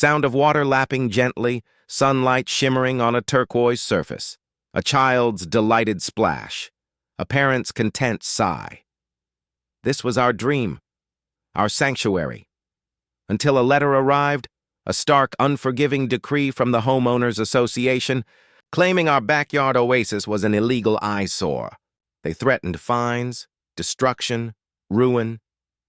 Sound of water lapping gently, sunlight shimmering on a turquoise surface. A child's delighted splash. A parent's content sigh. This was our dream, our sanctuary. Until a letter arrived, a stark, unforgiving decree from the Homeowners Association, claiming our backyard oasis was an illegal eyesore. They threatened fines, destruction, ruin,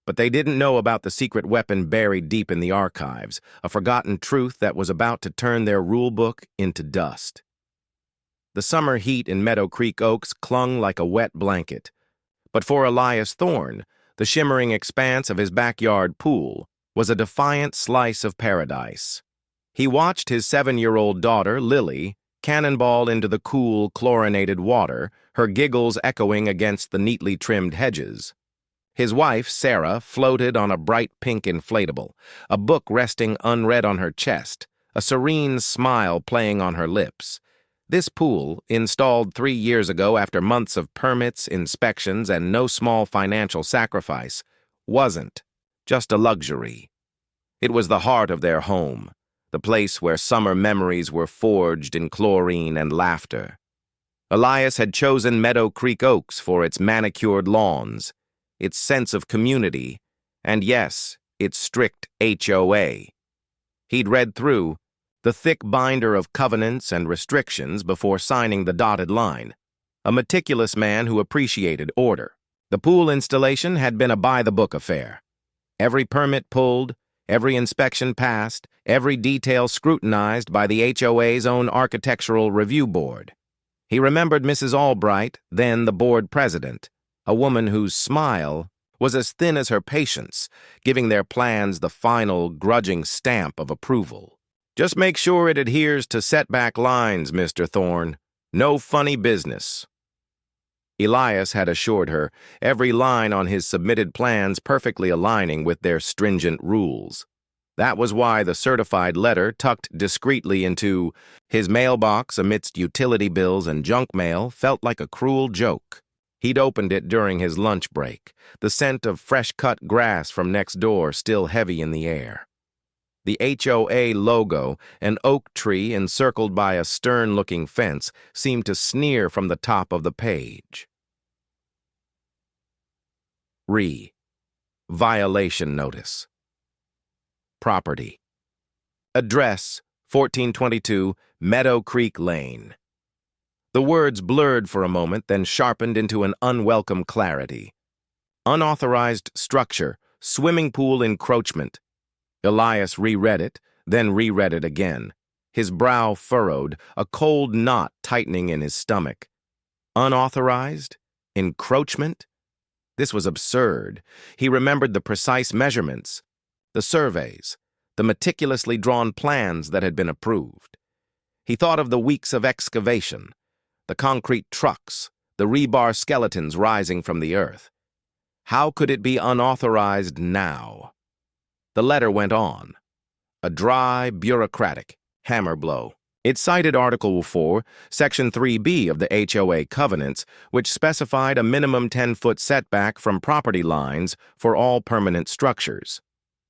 but they didn't know about the secret weapon buried deep in the archives, a forgotten truth that was about to turn their rulebook into dust. The summer heat in Meadow Creek Oaks clung like a wet blanket, but for Elias Thorne, the shimmering expanse of his backyard pool was a defiant slice of paradise. He watched his 7-year-old daughter, Lily, cannonball into the cool, chlorinated water, her giggles echoing against the neatly trimmed hedges. His wife, Sarah, floated on a bright pink inflatable, a book resting unread on her chest, a serene smile playing on her lips. This pool, installed 3 years ago after months of permits, inspections, and no small financial sacrifice, wasn't just a luxury. It was the heart of their home, the place where summer memories were forged in chlorine and laughter. Elias had chosen Meadow Creek Oaks for its manicured lawns, its sense of community, and yes, its strict HOA. He'd read through the thick binder of covenants and restrictions before signing the dotted line, a meticulous man who appreciated order. The pool installation had been a by-the-book affair. Every permit pulled, every inspection passed, every detail scrutinized by the HOA's own architectural review board. He remembered Mrs. Albright, then the board president, a woman whose smile was as thin as her patience, giving their plans the final, grudging stamp of approval. "Just make sure it adheres to setback lines, Mr. Thorne. No funny business." Elias had assured her, every line on his submitted plans perfectly aligning with their stringent rules. That was why the certified letter, tucked discreetly into his mailbox amidst utility bills and junk mail, felt like a cruel joke. He'd opened it during his lunch break, the scent of fresh-cut grass from next door still heavy in the air. The HOA logo, an oak tree encircled by a stern-looking fence, seemed to sneer from the top of the page. Violation notice. Property. Address, 1422 Meadow Creek Lane. The words blurred for a moment, then sharpened into an unwelcome clarity. Unauthorized structure, swimming pool encroachment. Elias reread it, then reread it again. His brow furrowed, a cold knot tightening in his stomach. Unauthorized? Encroachment? This was absurd. He remembered the precise measurements, the surveys, the meticulously drawn plans that had been approved. He thought of the weeks of excavation, the concrete trucks, the rebar skeletons rising from the earth. How could it be unauthorized now? The letter went on. A dry, bureaucratic hammer blow. It cited Article 4, Section 3B of the HOA covenants, which specified a minimum 10-foot setback from property lines for all permanent structures.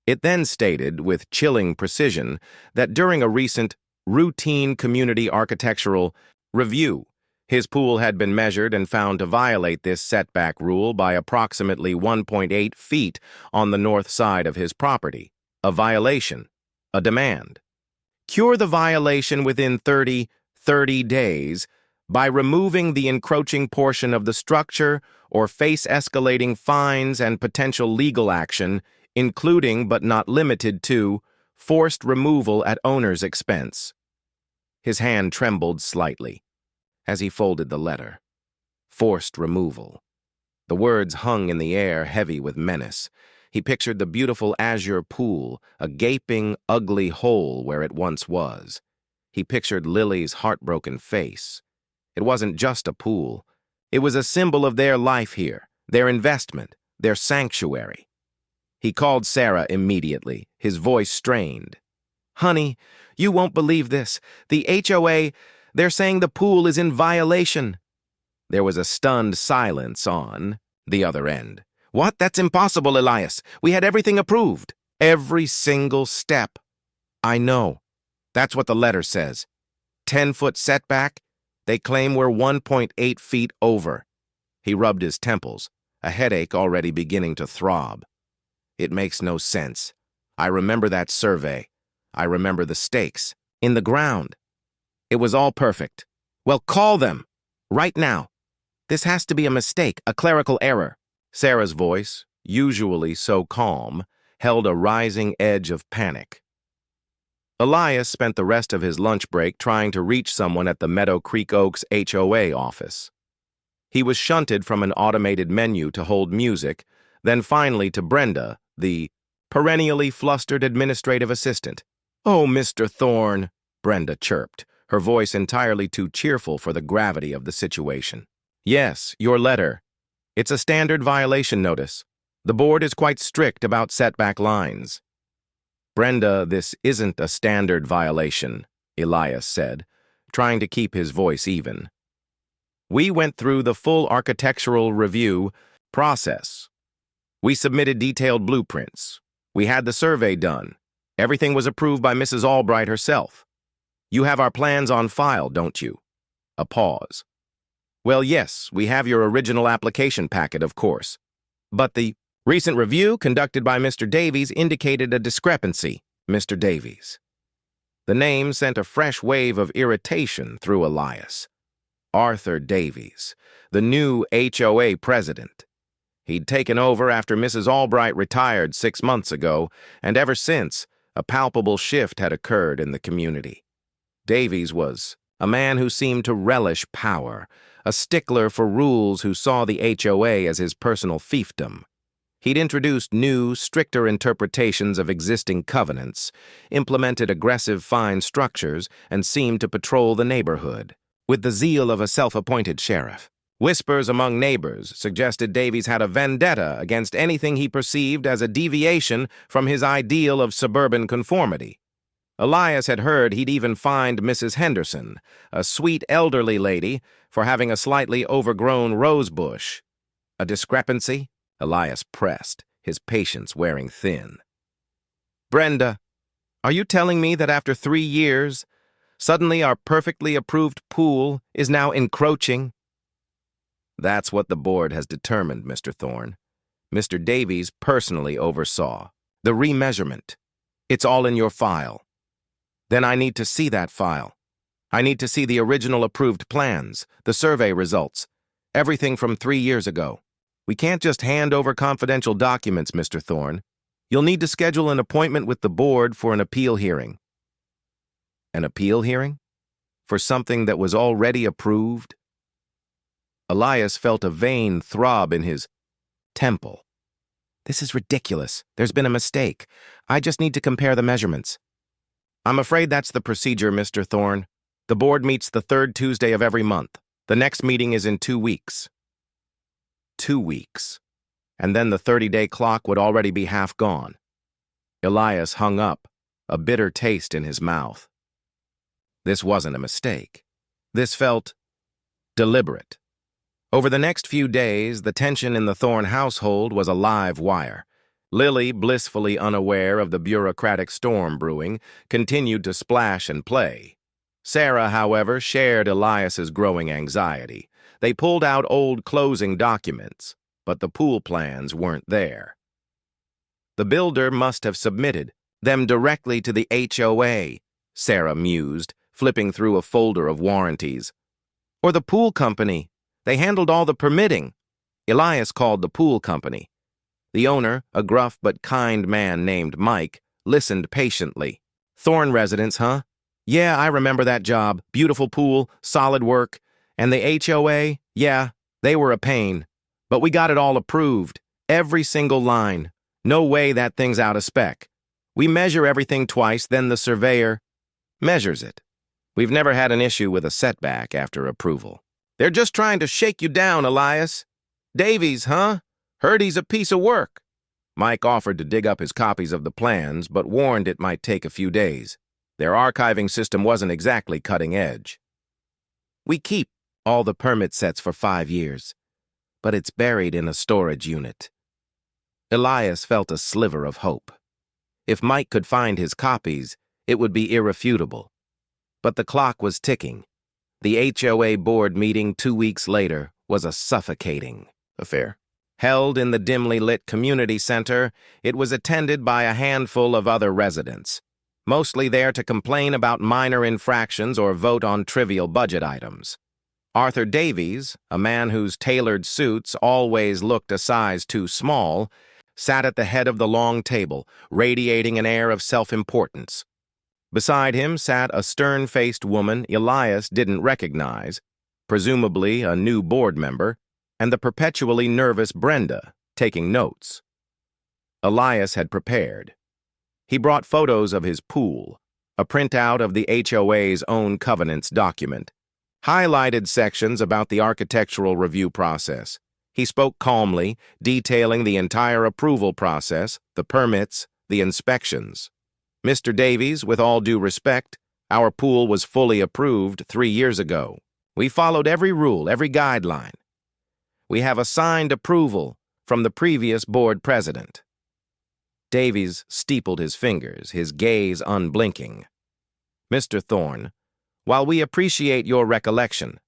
It then stated, with chilling precision, that during a recent routine community architectural review, his pool had been measured and found to violate this setback rule by approximately 1.8 feet on the north side of his property. A violation. A demand. Cure the violation within 30 days by removing the encroaching portion of the structure or face escalating fines and potential legal action, including but not limited to forced removal at owner's expense. His hand trembled slightly as he folded the letter. Forced removal. The words hung in the air, heavy with menace. He pictured the beautiful azure pool, a gaping, ugly hole where it once was. He pictured Lily's heartbroken face. It wasn't just a pool. It was a symbol of their life here, their investment, their sanctuary. He called Sarah immediately, his voice strained. "Honey, you won't believe this. The HOA, they're saying the pool is in violation." There was a stunned silence on the other end. "What? That's impossible, Elias. We had everything approved." "Every single step." I know. That's what the letter says. 10-foot setback? They claim we're 1.8 feet over. He rubbed his temples, a headache already beginning to throb. It makes no sense. I remember that survey. I remember the stakes. In the ground. It was all perfect. Well, call them. Right now. This has to be a mistake, a clerical error. Sarah's voice, usually so calm, held a rising edge of panic. Elias spent the rest of his lunch break trying to reach someone at the Meadow Creek Oaks HOA office. He was shunted from an automated menu to hold music, then finally to Brenda, the perennially flustered administrative assistant. "Oh, Mr. Thorne," Brenda chirped, her voice entirely too cheerful for the gravity of the situation. "Yes, your letter. It's a standard violation notice. The board is quite strict about setback lines." "Brenda, this isn't a standard violation," Elias said, trying to keep his voice even. "We went through the full architectural review process. We submitted detailed blueprints. We had the survey done. Everything was approved by Mrs. Albright herself. You have our plans on file, don't you?" A pause. "Well, yes, we have your original application packet, of course. But the recent review conducted by Mr. Davies indicated a discrepancy." Mr. Davies. The name sent a fresh wave of irritation through Elias. Arthur Davies, the new HOA president. He'd taken over after Mrs. Albright retired 6 months ago, and ever since, a palpable shift had occurred in the community. Davies was a man who seemed to relish power, a stickler for rules who saw the HOA as his personal fiefdom. He'd introduced new, stricter interpretations of existing covenants, implemented aggressive fine structures, and seemed to patrol the neighborhood with the zeal of a self-appointed sheriff. Whispers among neighbors suggested Davies had a vendetta against anything he perceived as a deviation from his ideal of suburban conformity. Elias had heard he'd even fined Mrs. Henderson, a sweet elderly lady, for having a slightly overgrown rose bush. A discrepancy? Elias pressed, his patience wearing thin. "Brenda, are you telling me that after 3 years, suddenly our perfectly approved pool is now encroaching?" "That's what the board has determined, Mr. Thorne. Mr. Davies personally oversaw the remeasurement. It's all in your file." "Then I need to see that file. I need to see the original approved plans, the survey results, everything from 3 years ago. We can't just hand over confidential documents, Mr. Thorne. You'll need to schedule an appointment with the board for an appeal hearing." "An appeal hearing? For something that was already approved?" Elias felt a vain throb in his temple. "This is ridiculous. There's been a mistake. I just need to compare the measurements." "I'm afraid that's the procedure, Mr. Thorne. The board meets the 3rd Tuesday of every month. The next meeting is in 2 weeks. 2 weeks. And then the 30-day clock would already be half gone. Elias hung up, a bitter taste in his mouth. This wasn't a mistake. This felt deliberate. Over the next few days, the tension in the Thorne household was a live wire. Lily, blissfully unaware of the bureaucratic storm brewing, continued to splash and play. Sarah, however, shared Elias's growing anxiety. They pulled out old closing documents, but the pool plans weren't there. The builder must have submitted them directly to the HOA, Sarah mused, flipping through a folder of warranties. Or the pool company. They handled all the permitting. Elias called the pool company. The owner, a gruff but kind man named Mike, listened patiently. "Thorne residence, huh? Yeah, I remember that job. Beautiful pool, solid work. And the HOA? Yeah, they were a pain. But we got it all approved. Every single line. No way that thing's out of spec. We measure everything twice, then the surveyor measures it. We've never had an issue with a setback after approval." "They're just trying to shake you down, Elias. Davies, huh? Heard he's a piece of work." Mike offered to dig up his copies of the plans, but warned it might take a few days. Their archiving system wasn't exactly cutting edge. "We keep all the permit sets for 5 years, but it's buried in a storage unit." Elias felt a sliver of hope. If Mike could find his copies, It would be irrefutable. But the clock was ticking. The HOA board meeting 2 weeks later was a suffocating affair. Held in the dimly lit community center, it was attended by a handful of other residents, mostly there to complain about minor infractions or vote on trivial budget items. Arthur Davies, a man whose tailored suits always looked a size too small, sat at the head of the long table, radiating an air of self-importance. Beside him sat a stern-faced woman Elias didn't recognize, presumably a new board member, and the perpetually nervous Brenda, taking notes. Elias had prepared. He brought photos of his pool, a printout of the HOA's own covenants document, highlighted sections about the architectural review process. He spoke calmly, detailing the entire approval process, the permits, the inspections. Mr. Davies, with all due respect, our pool was fully approved 3 years ago. We followed every rule, every guideline. We have a signed approval from the previous board president. Davies steepled his fingers, his gaze unblinking. Mr. Thorne, while we appreciate your recollection,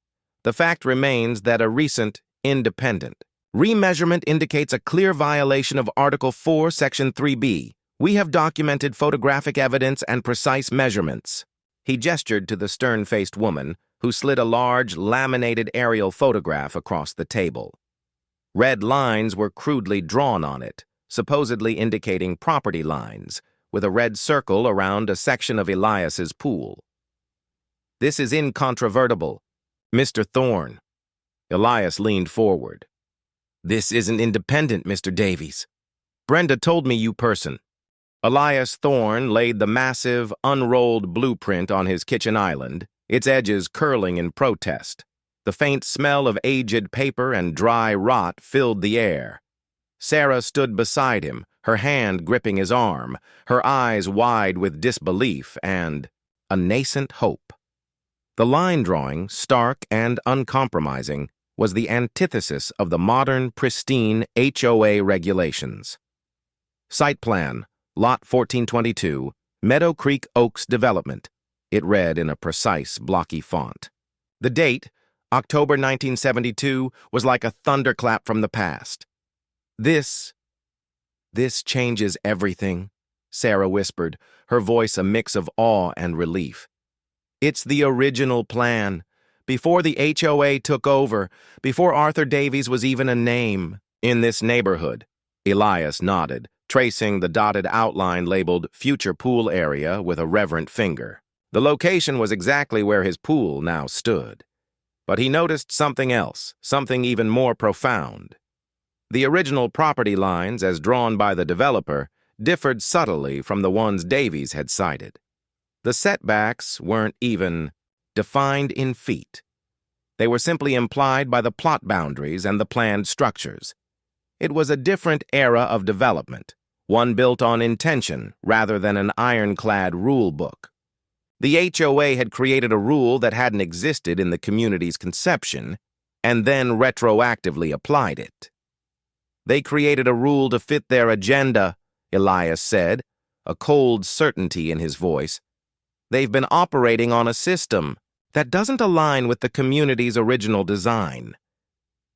the fact remains that a recent independent remeasurement indicates a clear violation of Article 4, Section 3B. We have documented photographic evidence and precise measurements. He gestured to the stern-faced woman, who slid a large, laminated aerial photograph across the table. Red lines were crudely drawn on it, supposedly indicating property lines, with a red circle around a section of Elias's pool. This is incontrovertible. Mr. Thorne. Elias leaned forward. This isn't independent, Mr. Davies. Brenda told me you person. Elias Thorne laid the massive, unrolled blueprint on his kitchen island, its edges curling in protest. The faint smell of aged paper and dry rot filled the air. Sarah stood beside him, her hand gripping his arm, her eyes wide with disbelief and a nascent hope. The line drawing, stark and uncompromising, was the antithesis of the modern, pristine HOA regulations. Site plan, Lot 1422, Meadow Creek Oaks Development, it read in a precise, blocky font. The date, October 1972, was like a thunderclap from the past. This changes everything, Sarah whispered, her voice a mix of awe and relief. It's the original plan. Before the HOA took over, before Arthur Davies was even a name in this neighborhood. Elias nodded, tracing the dotted outline labeled Future Pool Area with a reverent finger. The location was exactly where his pool now stood. But he noticed something else, something even more profound. The original property lines, as drawn by the developer, differed subtly from the ones Davies had cited. The setbacks weren't even defined in feet. They were simply implied by the plot boundaries and the planned structures. It was a different era of development, one built on intention rather than an ironclad rule book. The HOA had created a rule that hadn't existed in the community's conception and then retroactively applied it. They created a rule to fit their agenda, Elias said, a cold certainty in his voice. They've been operating on a system that doesn't align with the community's original design.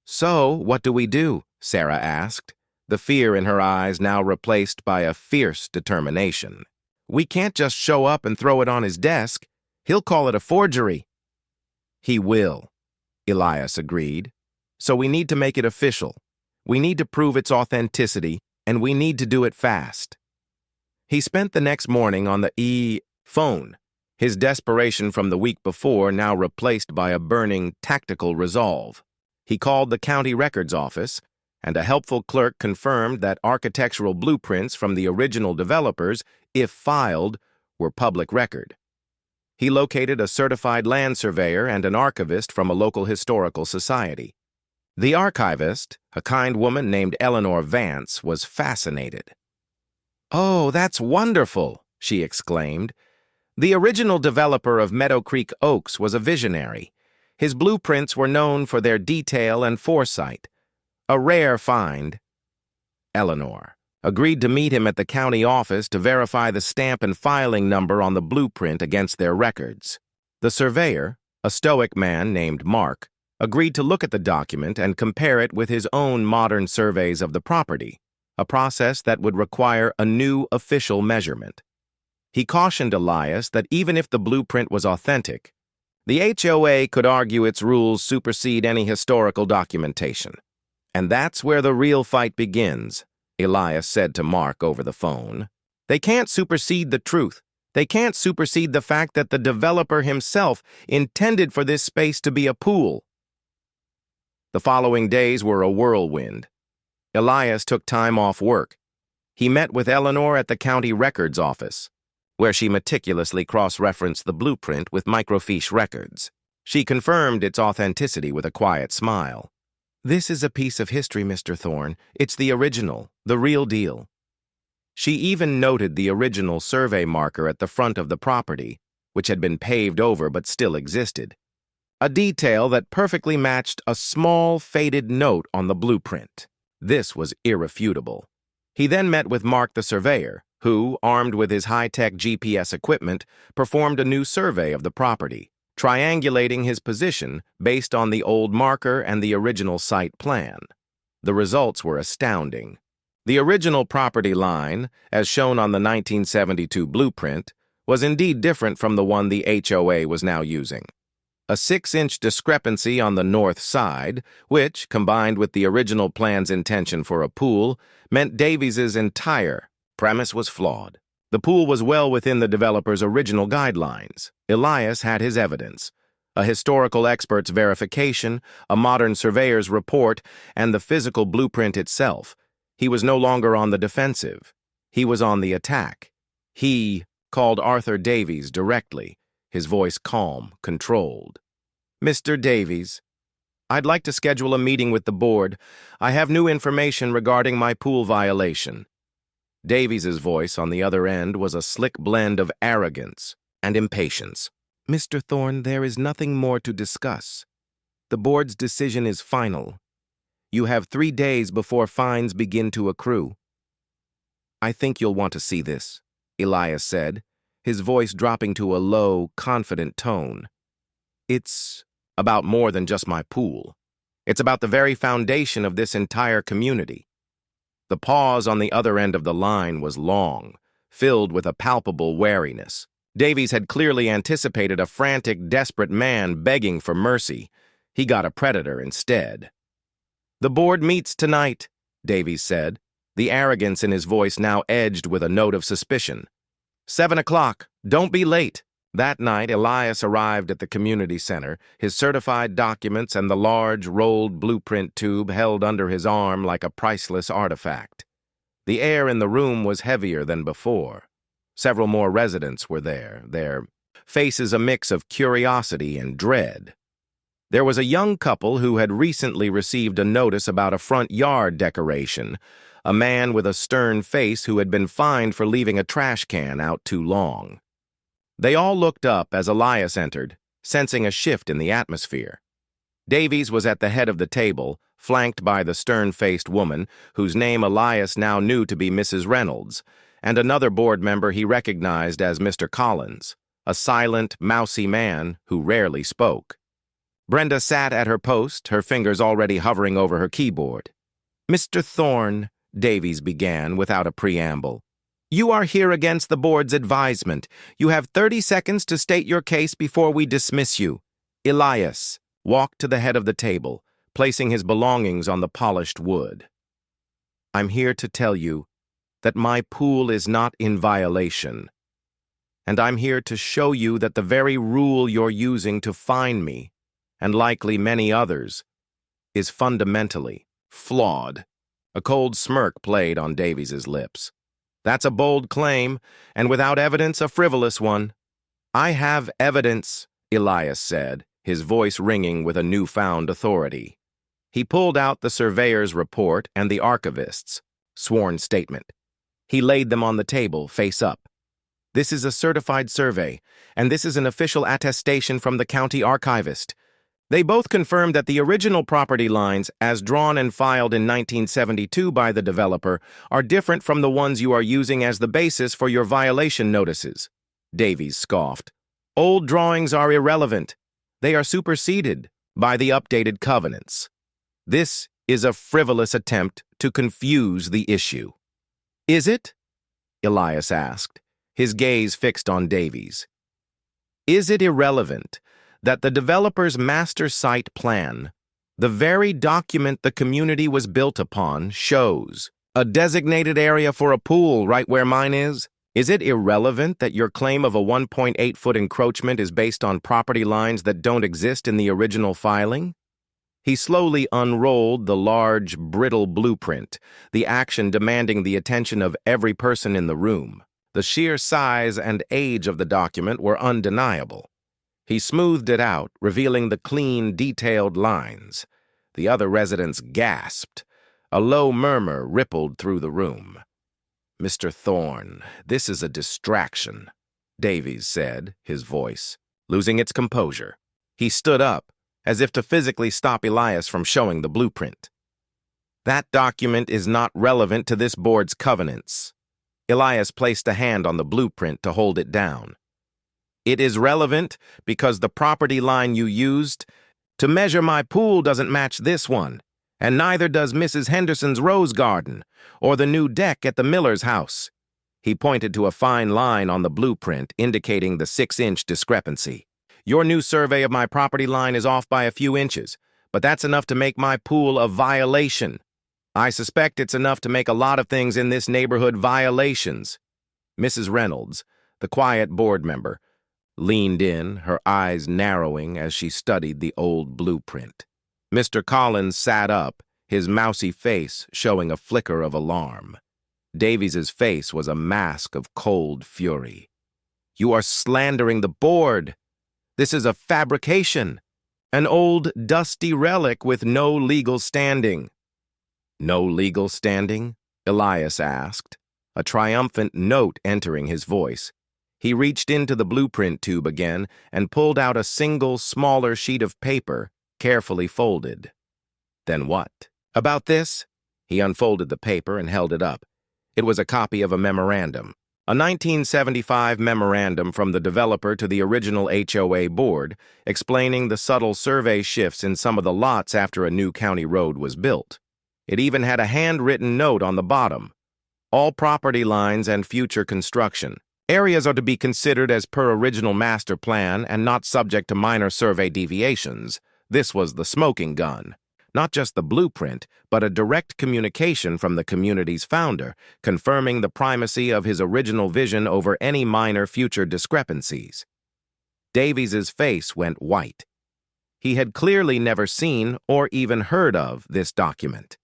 So, what do we do? Sarah asked, the fear in her eyes now replaced by a fierce determination. We can't just show up and throw it on his desk. He'll call it a forgery. He will, Elias agreed. So we need to make it official. We need to prove its authenticity, and we need to do it fast. He spent the next morning on the phone, his desperation from the week before now replaced by a burning tactical resolve. He called the county records office, and a helpful clerk confirmed that architectural blueprints from the original developers, if filed, were public record. He located a certified land surveyor and an archivist from a local historical society. The archivist, a kind woman named Eleanor Vance, was fascinated. "Oh, that's wonderful," she exclaimed. "The original developer of Meadow Creek Oaks was a visionary. His blueprints were known for their detail and foresight. A rare find." Eleanor, agreed to meet him at the county office to verify the stamp and filing number on the blueprint against their records. The surveyor, a stoic man named Mark, agreed to look at the document and compare it with his own modern surveys of the property, a process that would require a new official measurement. He cautioned Elias that even if the blueprint was authentic, the HOA could argue its rules supersede any historical documentation. "And that's where the real fight begins," Elias said to Mark over the phone. "They can't supersede the truth. They can't supersede the fact that the developer himself intended for this space to be a pool." The following days were a whirlwind. Elias took time off work. He met with Eleanor at the county records office, where she meticulously cross-referenced the blueprint with microfiche records. She confirmed its authenticity with a quiet smile. "This is a piece of history, Mr. Thorne. It's the original, the real deal." She even noted the original survey marker at the front of the property, which had been paved over but still existed, a detail that perfectly matched a small, faded note on the blueprint. This was irrefutable. He then met with Mark the surveyor, who, armed with his high-tech GPS equipment, performed a new survey of the property, triangulating his position based on the old marker and the original site plan. The results were astounding. The original property line, as shown on the 1972 blueprint, was indeed different from the one the HOA was now using. A 6-inch discrepancy on the north side, which, combined with the original plan's intention for a pool, meant Davies's entire premise was flawed. The pool was well within the developer's original guidelines. Elias had his evidence: a historical expert's verification, a modern surveyor's report, and the physical blueprint itself. He was no longer on the defensive. He was on the attack. He called Arthur Davies directly, his voice calm, controlled. "Mr. Davies, I'd like to schedule a meeting with the board. I have new information regarding my pool violation." Davies's voice on the other end was a slick blend of arrogance and impatience. "Mr. Thorne, there is nothing more to discuss. The board's decision is final. You have 3 days before fines begin to accrue." "I think you'll want to see this," Elias said, his voice dropping to a low, confident tone. "It's about more than just my pool. It's about the very foundation of this entire community." The pause on the other end of the line was long, filled with a palpable wariness. Davies had clearly anticipated a frantic, desperate man begging for mercy. He got a predator instead. "The board meets tonight," Davies said, the arrogance in his voice now edged with a note of suspicion. 7 o'clock. Don't be late." That night, Elias arrived at the community center, his certified documents and the large, rolled blueprint tube held under his arm like a priceless artifact. The air in the room was heavier than before. Several more residents were there, their faces a mix of curiosity and dread. There was a young couple who had recently received a notice about a front yard decoration, a man with a stern face who had been fined for leaving a trash can out too long. They all looked up as Elias entered, sensing a shift in the atmosphere. Davies was at the head of the table, flanked by the stern-faced woman, whose name Elias now knew to be Mrs. Reynolds, and another board member he recognized as Mr. Collins, a silent, mousy man who rarely spoke. Brenda sat at her post, her fingers already hovering over her keyboard. "Mr. Thorne," Davies began without a preamble, "you are here against the board's advisement. You have 30 seconds to state your case before we dismiss you." Elias walked to the head of the table, placing his belongings on the polished wood. "I'm here to tell you that my pool is not in violation, and I'm here to show you that the very rule you're using to fine me, and likely many others, is fundamentally flawed." A cold smirk played on Davies's lips. "That's a bold claim, and without evidence, a frivolous one." "I have evidence," Elias said, his voice ringing with a newfound authority. He pulled out the surveyor's report and the archivist's sworn statement. He laid them on the table, face up. "This is a certified survey, and this is an official attestation from the county archivist. They both confirmed that the original property lines, as drawn and filed in 1972 by the developer, are different from the ones you are using as the basis for your violation notices. Davies scoffed. Old drawings are irrelevant. They are superseded by the updated covenants. This is a frivolous attempt to confuse the issue. Is it? Elias asked, his gaze fixed on Davies. Is it irrelevant that the developer's master site plan, the very document the community was built upon, shows a designated area for a pool right where mine is? Is it irrelevant that your claim of a 1.8-foot encroachment is based on property lines that don't exist in the original filing? He slowly unrolled the large, brittle blueprint, the action demanding the attention of every person in the room. The sheer size and age of the document were undeniable. He smoothed it out, revealing the clean, detailed lines. The other residents gasped. A low murmur rippled through the room. Mr. Thorne, this is a distraction, Davies said, his voice losing its composure. He stood up, as if to physically stop Elias from showing the blueprint. That document is not relevant to this board's covenants. Elias placed a hand on the blueprint to hold it down. It is relevant because the property line you used to measure my pool doesn't match this one, and neither does Mrs. Henderson's rose garden or the new deck at the Miller's house. He pointed to a fine line on the blueprint indicating the 6-inch discrepancy. Your new survey of my property line is off by a few inches, but that's enough to make my pool a violation. I suspect it's enough to make a lot of things in this neighborhood violations. Mrs. Reynolds, the quiet board member, leaned in, her eyes narrowing as she studied the old blueprint. Mr. Collins sat up, his mousy face showing a flicker of alarm. Davies's face was a mask of cold fury. You are slandering the board. This is a fabrication, an old, dusty relic with no legal standing. No legal standing? Elias asked, a triumphant note entering his voice. He reached into the blueprint tube again and pulled out a single, smaller sheet of paper, carefully folded. Then what? About this? He unfolded the paper and held it up. It was a copy of a memorandum. A 1975 memorandum from the developer to the original HOA board, explaining the subtle survey shifts in some of the lots after a new county road was built. It even had a handwritten note on the bottom. All property lines and future construction. Areas are to be considered as per original master plan and not subject to minor survey deviations. This was the smoking gun. Not just the blueprint, but a direct communication from the community's founder, confirming the primacy of his original vision over any minor future discrepancies. Davies's face went white. He had clearly never seen or even heard of this document.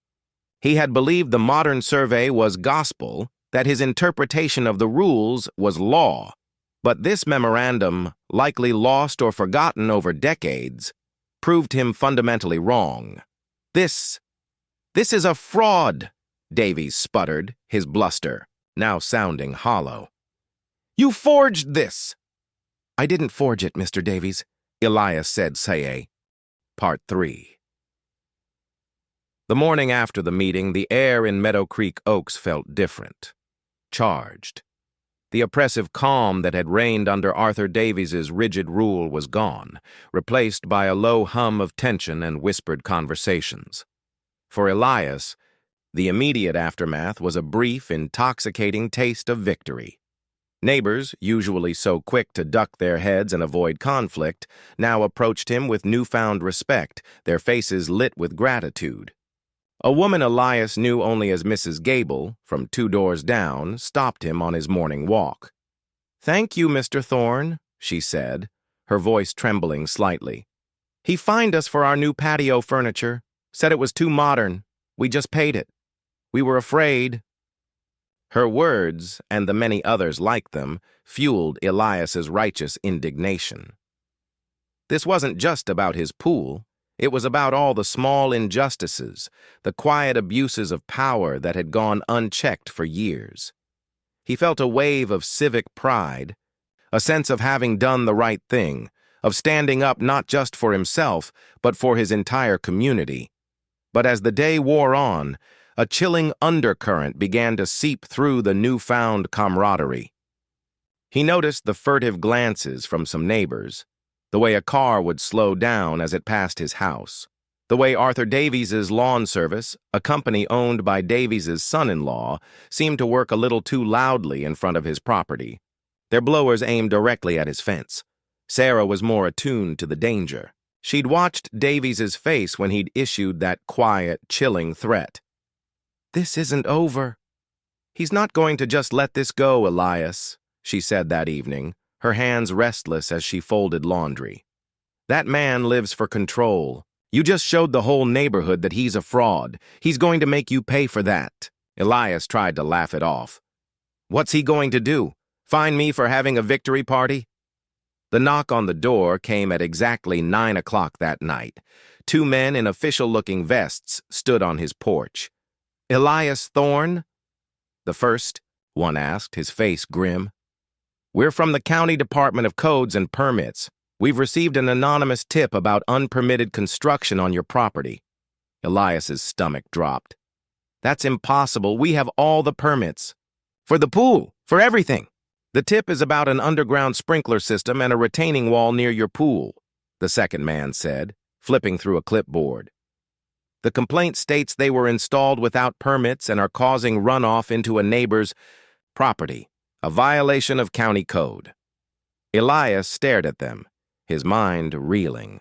He had believed the modern survey was gospel, that his interpretation of the rules was law. But this memorandum, likely lost or forgotten over decades, proved him fundamentally wrong. This is a fraud, Davies sputtered, his bluster now sounding hollow. You forged this! I didn't forge it, Mr. Davies, Elias said, say. Part 3. The morning after the meeting, the air in Meadow Creek Oaks felt different. Charged. The oppressive calm that had reigned under Arthur Davies's rigid rule was gone, replaced by a low hum of tension and whispered conversations. For Elias, the immediate aftermath was a brief, intoxicating taste of victory. Neighbors, usually so quick to duck their heads and avoid conflict, now approached him with newfound respect, their faces lit with gratitude. A woman Elias knew only as Mrs. Gable, from 2 doors down, stopped him on his morning walk. "Thank you, Mr. Thorne," she said, her voice trembling slightly. "He fined us for our new patio furniture, said it was too modern. We just paid it. We were afraid." Her words, and the many others like them, fueled Elias's righteous indignation. This wasn't just about his pool. It was about all the small injustices, the quiet abuses of power that had gone unchecked for years. He felt a wave of civic pride, a sense of having done the right thing, of standing up not just for himself, but for his entire community. But as the day wore on, a chilling undercurrent began to seep through the newfound camaraderie. He noticed the furtive glances from some neighbors, the way a car would slow down as it passed his house, the way Arthur Davies's lawn service, a company owned by Davies's son-in-law, seemed to work a little too loudly in front of his property. Their blowers aimed directly at his fence. Sarah was more attuned to the danger. She'd watched Davies's face when he'd issued that quiet, chilling threat. "This isn't over. He's not going to just let this go, Elias," she said that evening, her hands restless as she folded laundry. "That man lives for control. You just showed the whole neighborhood that he's a fraud. He's going to make you pay for that." Elias tried to laugh it off. "What's he going to do? Fine me for having a victory party?" The knock on the door came at exactly 9 o'clock that night. 2 men in official-looking vests stood on his porch. "Elias Thorne?" "The first," one asked, his face grim. "We're from the County Department of Codes and Permits. We've received an anonymous tip about unpermitted construction on your property." Elias's stomach dropped. "That's impossible. We have all the permits. For the pool, for everything. The tip is about an underground sprinkler system and a retaining wall near your pool," the second man said, flipping through a clipboard. "The complaint states they were installed without permits and are causing runoff into a neighbor's property, a violation of county code." Elias stared at them, his mind reeling.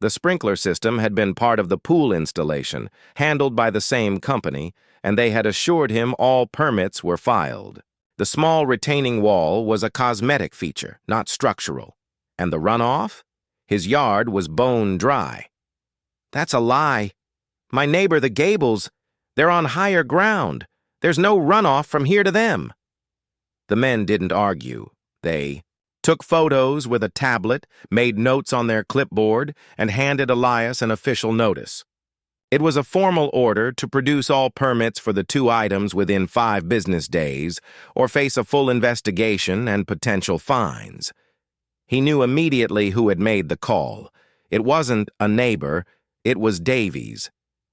The sprinkler system had been part of the pool installation, handled by the same company, and they had assured him all permits were filed. The small retaining wall was a cosmetic feature, not structural. And the runoff? His yard was bone dry. "That's a lie. My neighbor, the Gables, they're on higher ground. There's no runoff from here to them." The men didn't argue. They took photos with a tablet, made notes on their clipboard, and handed Elias an official notice. It was a formal order to produce all permits for the 2 items within 5 business days, or face a full investigation and potential fines. He knew immediately who had made the call. It wasn't a neighbor, it was Davies.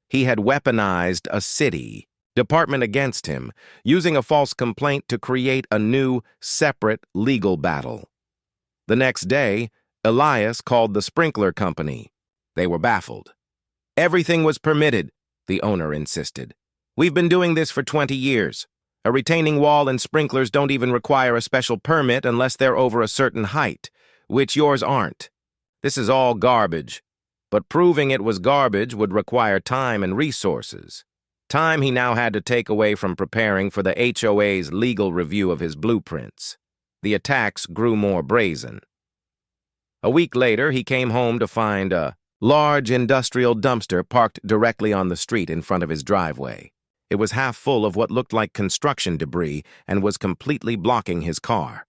He had weaponized a city department against him, using a false complaint to create a new, separate legal battle. The next day, Elias called the sprinkler company. They were baffled. "Everything was permitted," the owner insisted. "We've been doing this for 20 years. A retaining wall and sprinklers don't even require a special permit unless they're over a certain height, which yours aren't. This is all garbage. But proving it was garbage would require time and resources. Time he now had to take away from preparing for the HOA's legal review of his blueprints. The attacks grew more brazen. A week later, he came home to find a large industrial dumpster parked directly on the street in front of his driveway. It was half full of what looked like construction debris and was completely blocking his car.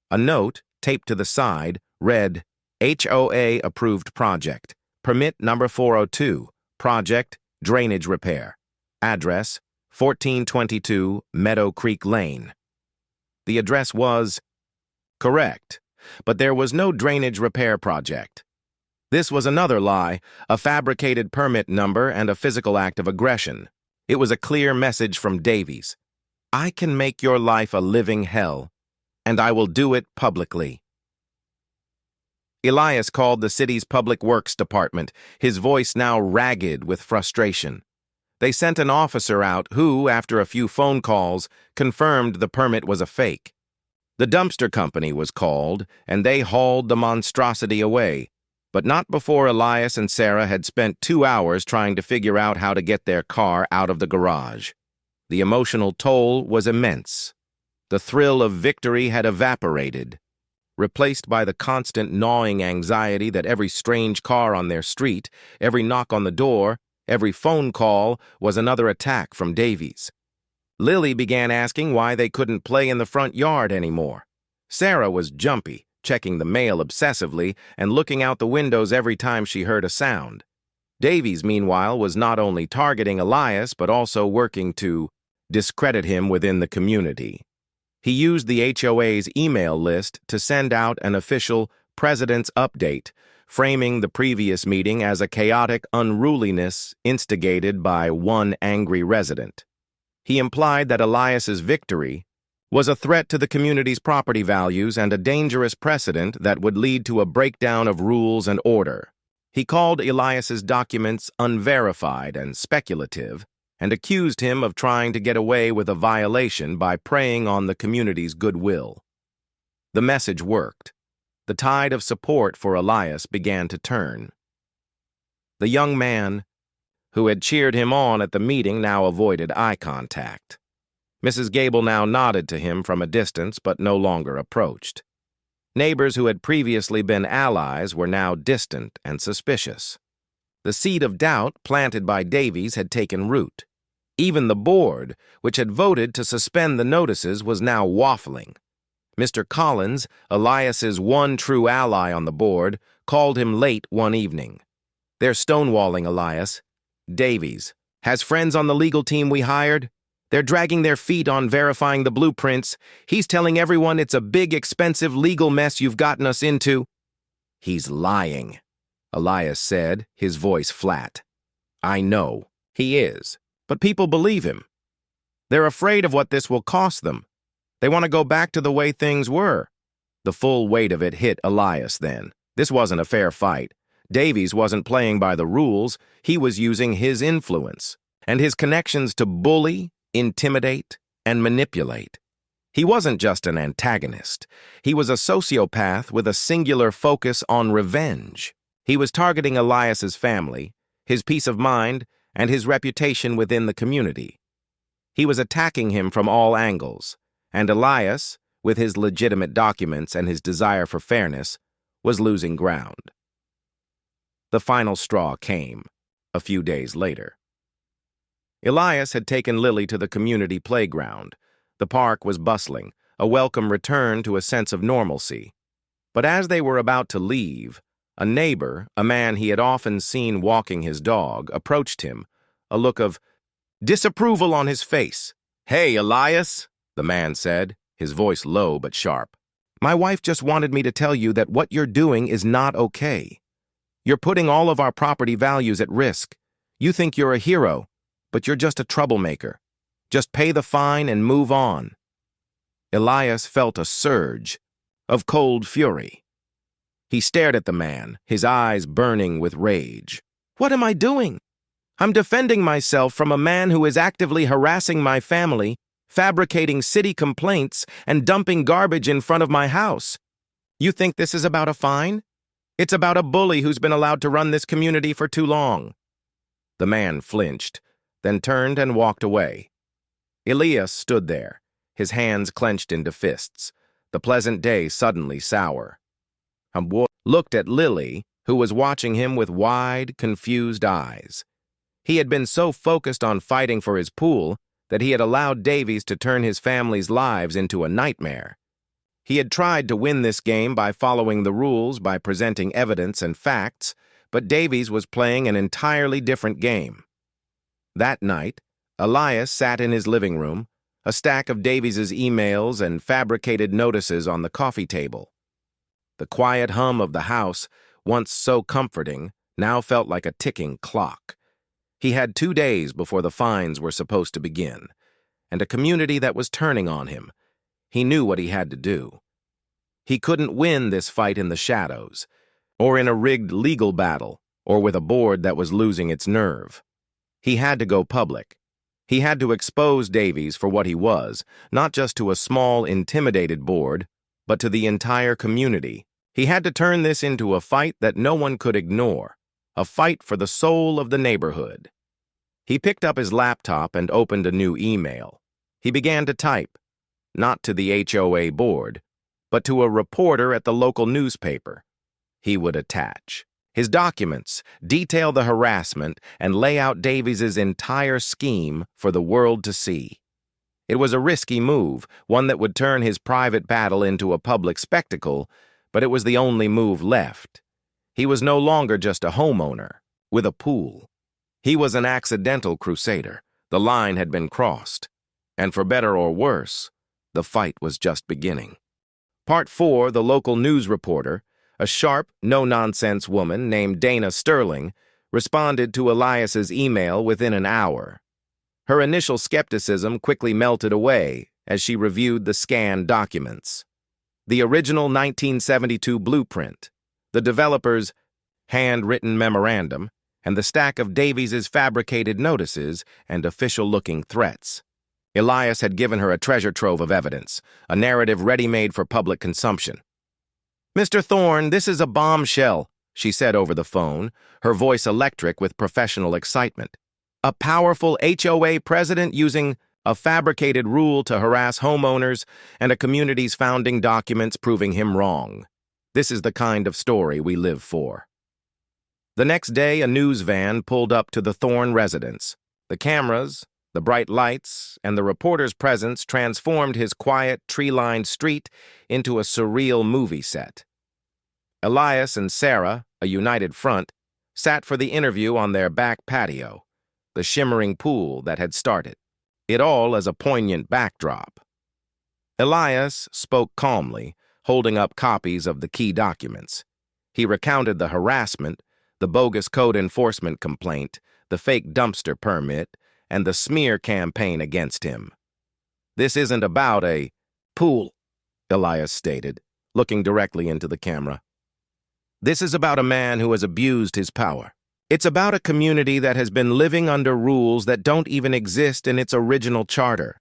A note, taped to the side, read, "HOA approved project. Permit number 402. Project, drainage repair. Address, 1422 Meadow Creek Lane." The address was correct, but there was no drainage repair project. This was another lie, a fabricated permit number and a physical act of aggression. It was a clear message from Davies. "I can make your life a living hell, and I will do it publicly." Elias called the city's public works department, his voice now ragged with frustration. They sent an officer out who, after a few phone calls, confirmed the permit was a fake. The dumpster company was called, and they hauled the monstrosity away, but not before Elias and Sarah had spent 2 hours trying to figure out how to get their car out of the garage. The emotional toll was immense. The thrill of victory had evaporated, replaced by the constant gnawing anxiety that every strange car on their street, every knock on the door, every phone call was another attack from Davies. Lily began asking why they couldn't play in the front yard anymore. Sarah was jumpy, checking the mail obsessively and looking out the windows every time she heard a sound. Davies, meanwhile, was not only targeting Elias but also working to discredit him within the community. He used the HOA's email list to send out an official President's update, framing the previous meeting as a chaotic unruliness instigated by one angry resident. He implied that Elias's victory was a threat to the community's property values and a dangerous precedent that would lead to a breakdown of rules and order. He called Elias's documents unverified and speculative, and accused him of trying to get away with a violation by preying on the community's goodwill. The message worked. The tide of support for Elias began to turn. The young man who had cheered him on at the meeting now avoided eye contact. Mrs. Gable now nodded to him from a distance but no longer approached. Neighbors who had previously been allies were now distant and suspicious. The seed of doubt planted by Davies had taken root. Even the board, which had voted to suspend the notices, was now waffling. Mr. Collins, Elias's one true ally on the board, called him late one evening. "They're stonewalling Elias. Davies has friends on the legal team we hired. They're dragging their feet on verifying the blueprints. He's telling everyone it's a big, expensive legal mess you've gotten us into." "He's lying," Elias said, his voice flat. "I know. He is. But people believe him. They're afraid of what this will cost them. They want to go back to the way things were." The full weight of it hit Elias then. This wasn't a fair fight. Davies wasn't playing by the rules. He was using his influence and his connections to bully, intimidate, and manipulate. He wasn't just an antagonist. He was a sociopath with a singular focus on revenge. He was targeting Elias's family, his peace of mind, and his reputation within the community. He was attacking him from all angles, and Elias, with his legitimate documents and his desire for fairness, was losing ground. The final straw came a few days later. Elias had taken Lily to the community playground. The park was bustling, a welcome return to a sense of normalcy. But as they were about to leave, a neighbor, a man he had often seen walking his dog, approached him, a look of disapproval on his face. "Hey, Elias," the man said, his voice low but sharp. "My wife just wanted me to tell you that what you're doing is not okay. You're putting all of our property values at risk. You think you're a hero, but you're just a troublemaker. Just pay the fine and move on." Elias felt a surge of cold fury. He stared at the man, his eyes burning with rage. "What am I doing? I'm defending myself from a man who is actively harassing my family, fabricating city complaints, and dumping garbage in front of my house. You think this is about a fine? It's about a bully who's been allowed to run this community for too long." The man flinched, then turned and walked away. Elias stood there, his hands clenched into fists, the pleasant day suddenly sour. A boy looked at Lily, who was watching him with wide, confused eyes. He had been so focused on fighting for his pool that he had allowed Davies to turn his family's lives into a nightmare. He had tried to win this game by following the rules, by presenting evidence and facts, but Davies was playing an entirely different game. That night, Elias sat in his living room, a stack of Davies's emails and fabricated notices on the coffee table. The quiet hum of the house, once so comforting, now felt like a ticking clock. He had 2 days before the fines were supposed to begin, and a community that was turning on him. He knew what he had to do. He couldn't win this fight in the shadows, or in a rigged legal battle, or with a board that was losing its nerve. He had to go public. He had to expose Davies for what he was, not just to a small, intimidated board, but to the entire community. He had to turn this into a fight that no one could ignore, a fight for the soul of the neighborhood. He picked up his laptop and opened a new email. He began to type, not to the HOA board, but to a reporter at the local newspaper. He would attach his documents, detail the harassment, and lay out Davies's entire scheme for the world to see. It was a risky move, one that would turn his private battle into a public spectacle, but it was the only move left. He was no longer just a homeowner with a pool. He was an accidental crusader. The line had been crossed. And for better or worse, the fight was just beginning. Part 4, the local news reporter, a sharp, no-nonsense woman named Dana Sterling, responded to Elias's email within an hour. Her initial skepticism quickly melted away as she reviewed the scanned documents. The original 1972 blueprint, the developer's handwritten memorandum, and the stack of Davies's fabricated notices and official-looking threats. Elias had given her a treasure trove of evidence, a narrative ready-made for public consumption. "Mr. Thorne, this is a bombshell," she said over the phone, her voice electric with professional excitement. "A powerful HOA president using a fabricated rule to harass homeowners and a community's founding documents proving him wrong. This is the kind of story we live for." The next day, a news van pulled up to the Thorne residence. The cameras, the bright lights, and the reporter's presence transformed his quiet, tree-lined street into a surreal movie set. Elias and Sarah, a united front, sat for the interview on their back patio, the shimmering pool that had started, it all as a poignant backdrop. Elias spoke calmly, holding up copies of the key documents. He recounted the harassment, the bogus code enforcement complaint, the fake dumpster permit, and the smear campaign against him. "This isn't about a pool," Elias stated, looking directly into the camera. "This is about a man who has abused his power. It's about a community that has been living under rules that don't even exist in its original charter.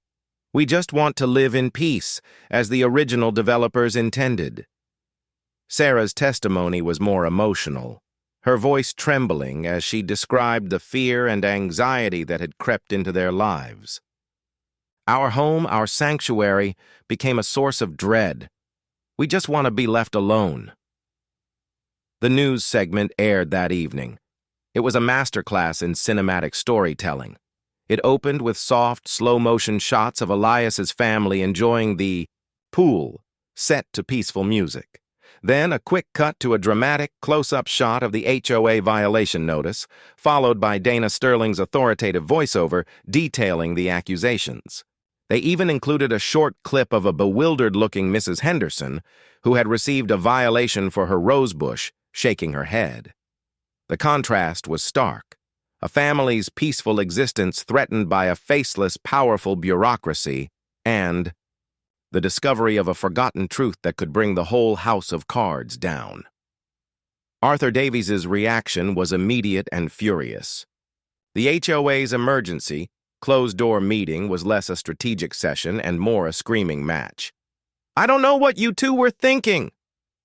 We just want to live in peace, as the original developers intended." Sarah's testimony was more emotional, her voice trembling as she described the fear and anxiety that had crept into their lives. "Our home, our sanctuary, became a source of dread. We just want to be left alone." The news segment aired that evening. It was a masterclass in cinematic storytelling. It opened with soft, slow-motion shots of Elias's family enjoying the pool, set to peaceful music. Then a quick cut to a dramatic, close-up shot of the HOA violation notice, followed by Dana Sterling's authoritative voiceover detailing the accusations. They even included a short clip of a bewildered-looking Mrs. Henderson, who had received a violation for her rosebush, shaking her head. The contrast was stark. A family's peaceful existence threatened by a faceless, powerful bureaucracy, and the discovery of a forgotten truth that could bring the whole house of cards down. Arthur Davies's reaction was immediate and furious. The HOA's emergency, closed-door meeting was less a strategic session and more a screaming match. "I don't know what you two were thinking,"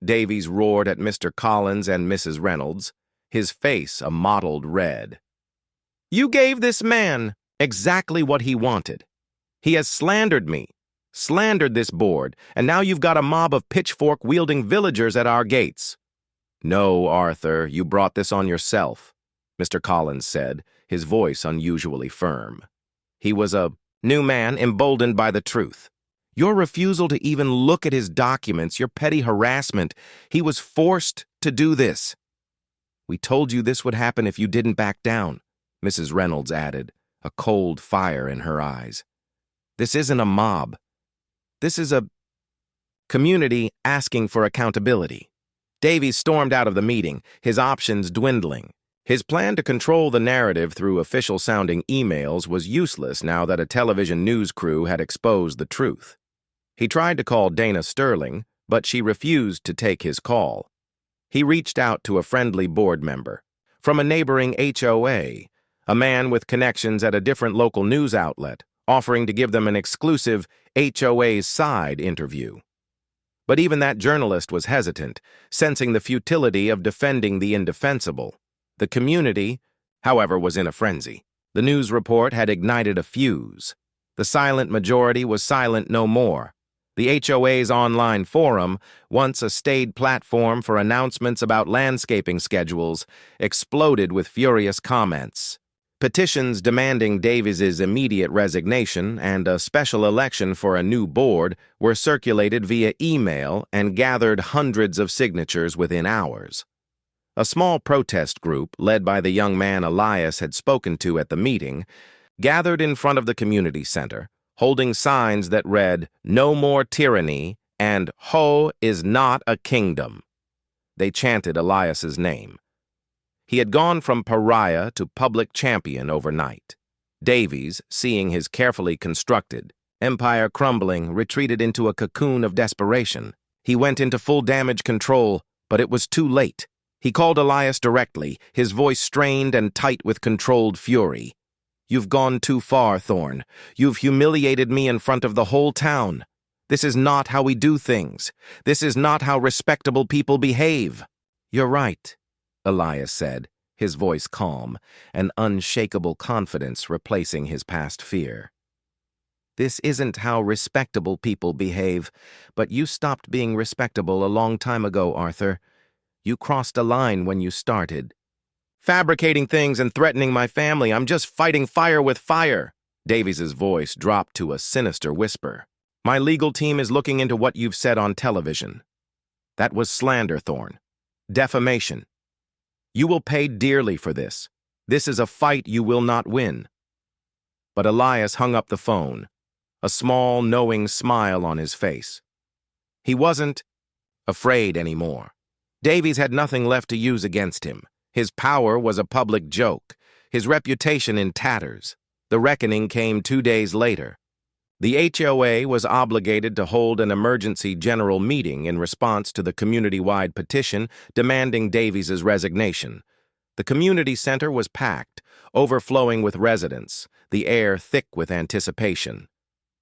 Davies roared at Mr. Collins and Mrs. Reynolds, his face a mottled red. "You gave this man exactly what he wanted. He has slandered me, slandered this board, and now you've got a mob of pitchfork-wielding villagers at our gates." "No, Arthur, you brought this on yourself," Mr. Collins said, his voice unusually firm. He was a new man emboldened by the truth. "Your refusal to even look at his documents, your petty harassment, he was forced to do this." "We told you this would happen if you didn't back down," Mrs. Reynolds added, a cold fire in her eyes. "This isn't a mob. This is a community asking for accountability." Davies stormed out of the meeting, his options dwindling. His plan to control the narrative through official-sounding emails was useless now that a television news crew had exposed the truth. He tried to call Dana Sterling, but she refused to take his call. He reached out to a friendly board member from a neighboring HOA, a man with connections at a different local news outlet, offering to give them an exclusive HOA's side interview. But even that journalist was hesitant, sensing the futility of defending the indefensible. The community, however, was in a frenzy. The news report had ignited a fuse. The silent majority was silent no more. The HOA's online forum, once a staid platform for announcements about landscaping schedules, exploded with furious comments. Petitions demanding Davies's immediate resignation and a special election for a new board were circulated via email and gathered hundreds of signatures within hours. A small protest group, led by the young man Elias had spoken to at the meeting, gathered in front of the community center, holding signs that read, "No more tyranny," and "Ho is not a kingdom." They chanted Elias's name. He had gone from pariah to public champion overnight. Davies, seeing his carefully constructed empire crumbling, retreated into a cocoon of desperation. He went into full damage control, but it was too late. He called Elias directly, his voice strained and tight with controlled fury. "You've gone too far, Thorne. You've humiliated me in front of the whole town. This is not how we do things. This is not how respectable people behave." "You're right," Elias said, his voice calm, an unshakable confidence replacing his past fear. "This isn't how respectable people behave, but you stopped being respectable a long time ago, Arthur. You crossed a line when you started. Fabricating things and threatening my family. I'm just fighting fire with fire." Davies's voice dropped to a sinister whisper. "My legal team is looking into what you've said on television. That was slander, Thorne. Defamation. You will pay dearly for this. This is a fight you will not win." But Elias hung up the phone, a small, knowing smile on his face. He wasn't afraid anymore. Davies had nothing left to use against him. His power was a public joke, his reputation in tatters. The reckoning came 2 days later. The HOA was obligated to hold an emergency general meeting in response to the community-wide petition demanding Davies's resignation. The community center was packed, overflowing with residents, the air thick with anticipation.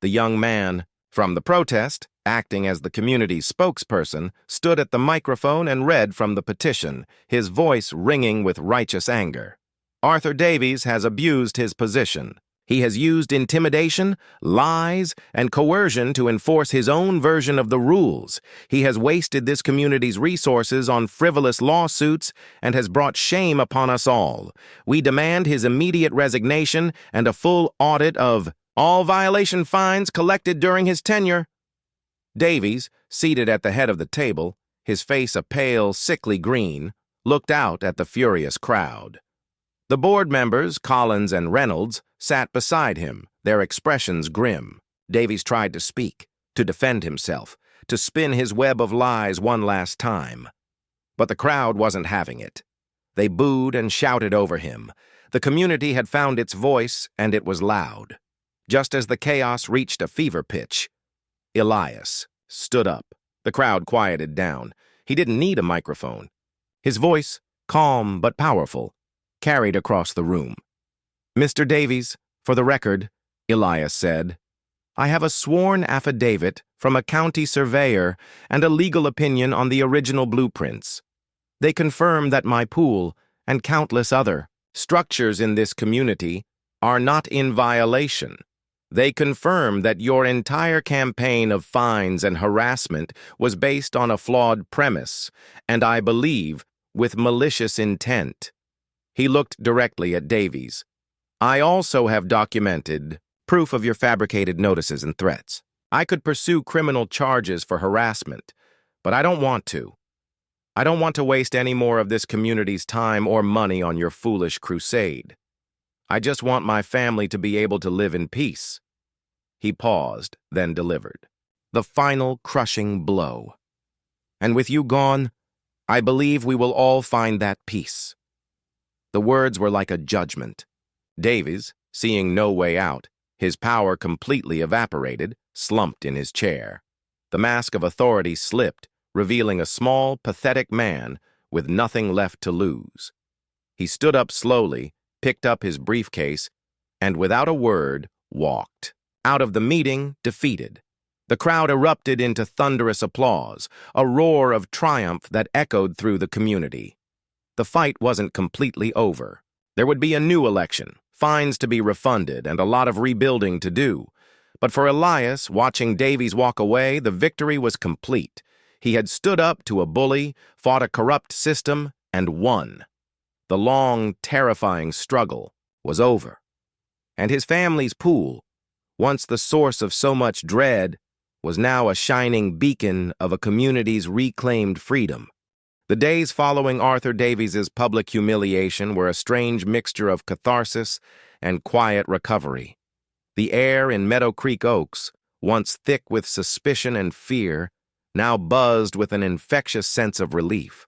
The young man from the protest, acting as the community's spokesperson, stood at the microphone and read from the petition, his voice ringing with righteous anger. "Arthur Davies has abused his position. He has used intimidation, lies, and coercion to enforce his own version of the rules. He has wasted this community's resources on frivolous lawsuits and has brought shame upon us all. We demand his immediate resignation and a full audit of all violation fines collected during his tenure." Davies, seated at the head of the table, his face a pale, sickly green, looked out at the furious crowd. The board members, Collins and Reynolds, sat beside him, their expressions grim. Davies tried to speak, to defend himself, to spin his web of lies one last time. But the crowd wasn't having it. They booed and shouted over him. The community had found its voice, and it was loud. Just as the chaos reached a fever pitch, Elias stood up. The crowd quieted down. He didn't need a microphone. His voice, calm but powerful, carried across the room. "Mr. Davies, for the record," Elias said, "I have a sworn affidavit from a county surveyor and a legal opinion on the original blueprints. They confirm that my pool and countless other structures in this community are not in violation. They confirm that your entire campaign of fines and harassment was based on a flawed premise, and I believe with malicious intent." He looked directly at Davies. "I also have documented proof of your fabricated notices and threats. I could pursue criminal charges for harassment, but I don't want to. I don't want to waste any more of this community's time or money on your foolish crusade. I just want my family to be able to live in peace." He paused, then delivered the final crushing blow. "And with you gone, I believe we will all find that peace." The words were like a judgment. Davies, seeing no way out, his power completely evaporated, slumped in his chair. The mask of authority slipped, revealing a small, pathetic man with nothing left to lose. He stood up slowly, picked up his briefcase, and without a word, walked out of the meeting defeated. The crowd erupted into thunderous applause, a roar of triumph that echoed through the community. The fight wasn't completely over. There would be a new election, fines to be refunded, and a lot of rebuilding to do. But for Elias, watching Davies walk away, the victory was complete. He had stood up to a bully, fought a corrupt system, and won. The long, terrifying struggle was over. And his family's pool, once the source of so much dread, was now a shining beacon of a community's reclaimed freedom. The days following Arthur Davies's public humiliation were a strange mixture of catharsis and quiet recovery. The air in Meadow Creek Oaks, once thick with suspicion and fear, now buzzed with an infectious sense of relief.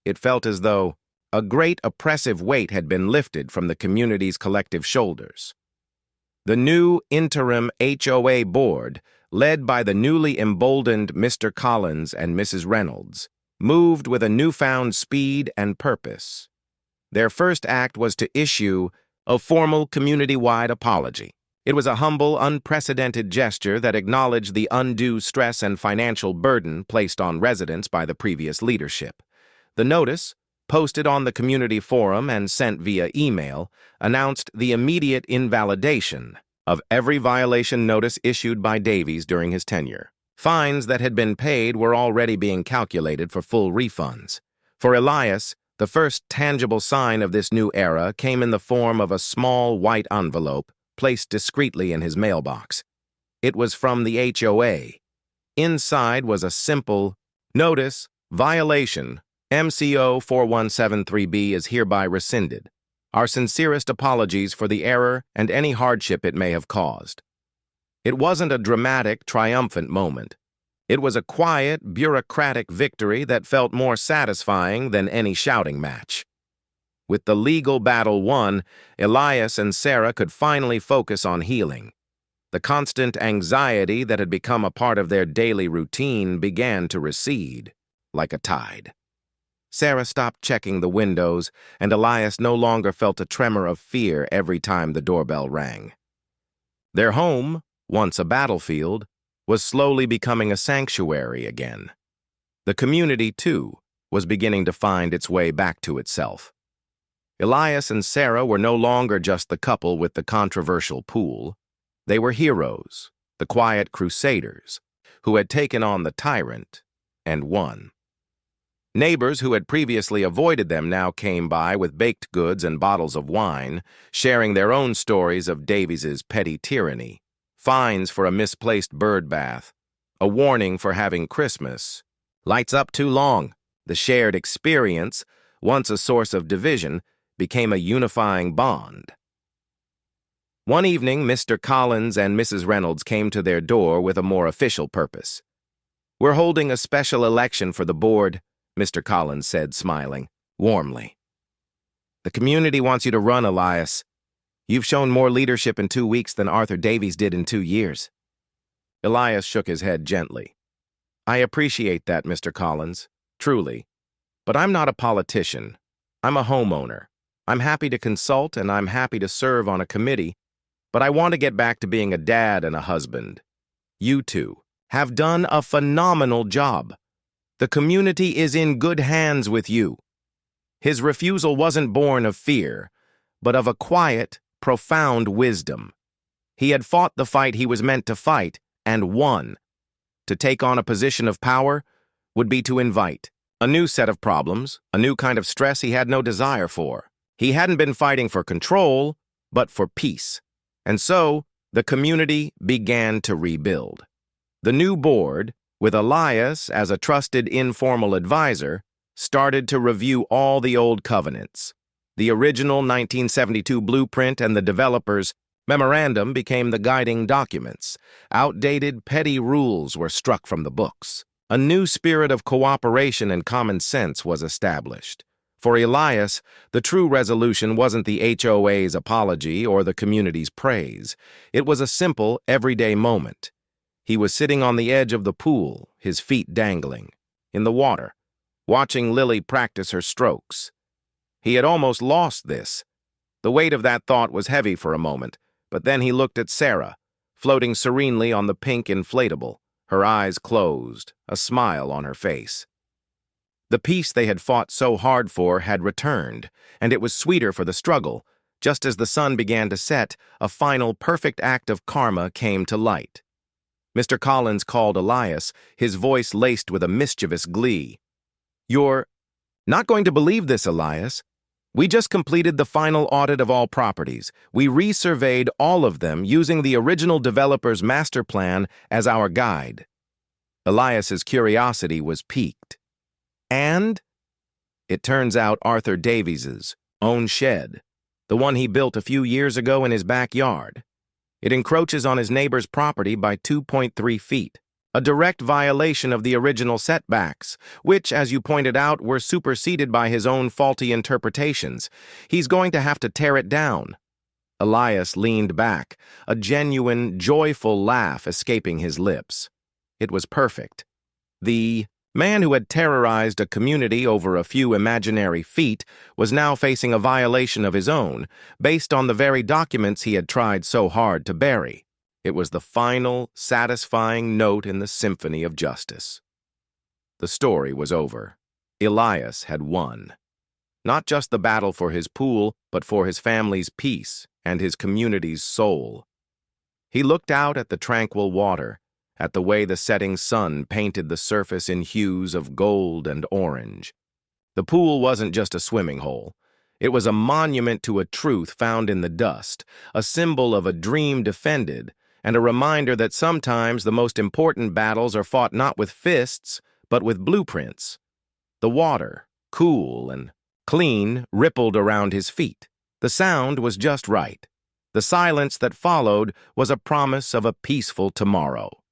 It felt as though a great oppressive weight had been lifted from the community's collective shoulders. The new interim HOA board, led by the newly emboldened Mr. Collins and Mrs. Reynolds, moved with a newfound speed and purpose. Their first act was to issue a formal community-wide apology. It was a humble, unprecedented gesture that acknowledged the undue stress and financial burden placed on residents by the previous leadership. The notice, posted on the community forum and sent via email, announced the immediate invalidation of every violation notice issued by Davies during his tenure. Fines that had been paid were already being calculated for full refunds. For Elias, the first tangible sign of this new era came in the form of a small white envelope placed discreetly in his mailbox. It was from the HOA. Inside was a simple notice: violation MCO 4173B is hereby rescinded. Our sincerest apologies for the error and any hardship it may have caused. It wasn't a dramatic, triumphant moment. It was a quiet, bureaucratic victory that felt more satisfying than any shouting match. With the legal battle won, Elias and Sarah could finally focus on healing. The constant anxiety that had become a part of their daily routine began to recede, like a tide. Sarah stopped checking the windows, and Elias no longer felt a tremor of fear every time the doorbell rang. Their home, once a battlefield, was slowly becoming a sanctuary again. The community, too, was beginning to find its way back to itself. Elias and Sarah were no longer just the couple with the controversial pool. They were heroes, the quiet crusaders, who had taken on the tyrant and won. Neighbors who had previously avoided them now came by with baked goods and bottles of wine, sharing their own stories of Davies's petty tyranny, fines for a misplaced bird bath, a warning for having Christmas, lights up too long. The shared experience, once a source of division, became a unifying bond. One evening, Mr. Collins and Mrs. Reynolds came to their door with a more official purpose. "We're holding a special election for the board," Mr. Collins said, smiling warmly. "The community wants you to run, Elias. You've shown more leadership in 2 weeks than Arthur Davies did in 2 years. Elias shook his head gently. "I appreciate that, Mr. Collins, truly. But I'm not a politician. I'm a homeowner. I'm happy to consult and I'm happy to serve on a committee, but I want to get back to being a dad and a husband. You two have done a phenomenal job. The community is in good hands with you." His refusal wasn't born of fear, but of a quiet, profound wisdom. He had fought the fight he was meant to fight and won. To take on a position of power would be to invite a new set of problems, a new kind of stress he had no desire for. He hadn't been fighting for control, but for peace. And so, the community began to rebuild. The new board, with Elias as a trusted informal advisor, started to review all the old covenants. The original 1972 blueprint and the developer's memorandum became the guiding documents. Outdated, petty rules were struck from the books. A new spirit of cooperation and common sense was established. For Elias, the true resolution wasn't the HOA's apology or the community's praise. It was a simple, everyday moment. He was sitting on the edge of the pool, his feet dangling, in the water, watching Lily practice her strokes. He had almost lost this. The weight of that thought was heavy for a moment, but then he looked at Sarah, floating serenely on the pink inflatable, her eyes closed, a smile on her face. The peace they had fought so hard for had returned, and it was sweeter for the struggle. Just as the sun began to set, a final perfect act of karma came to light. Mr. Collins called Elias, his voice laced with a mischievous glee. "You're not going to believe this, Elias. We just completed the final audit of all properties. We resurveyed all of them using the original developer's master plan as our guide." Elias's curiosity was piqued. "And?" "It turns out Arthur Davies's own shed, the one he built a few years ago in his backyard. It encroaches on his neighbor's property by 2.3 feet. a direct violation of the original setbacks, which, as you pointed out, were superseded by his own faulty interpretations. He's going to have to tear it down. Elias leaned back, a genuine, joyful laugh escaping his lips. It was perfect. The man who had terrorized a community over a few imaginary feet was now facing a violation of his own, based on the very documents he had tried so hard to bury. It was the final, satisfying note in the symphony of justice. The story was over. Elias had won. Not just the battle for his pool, but for his family's peace and his community's soul. He looked out at the tranquil water, at the way the setting sun painted the surface in hues of gold and orange. The pool wasn't just a swimming hole. It was a monument to a truth found in the dust, a symbol of a dream defended, and a reminder that sometimes the most important battles are fought not with fists, but with blueprints. The water, cool and clean, rippled around his feet. The sound was just right. The silence that followed was a promise of a peaceful tomorrow.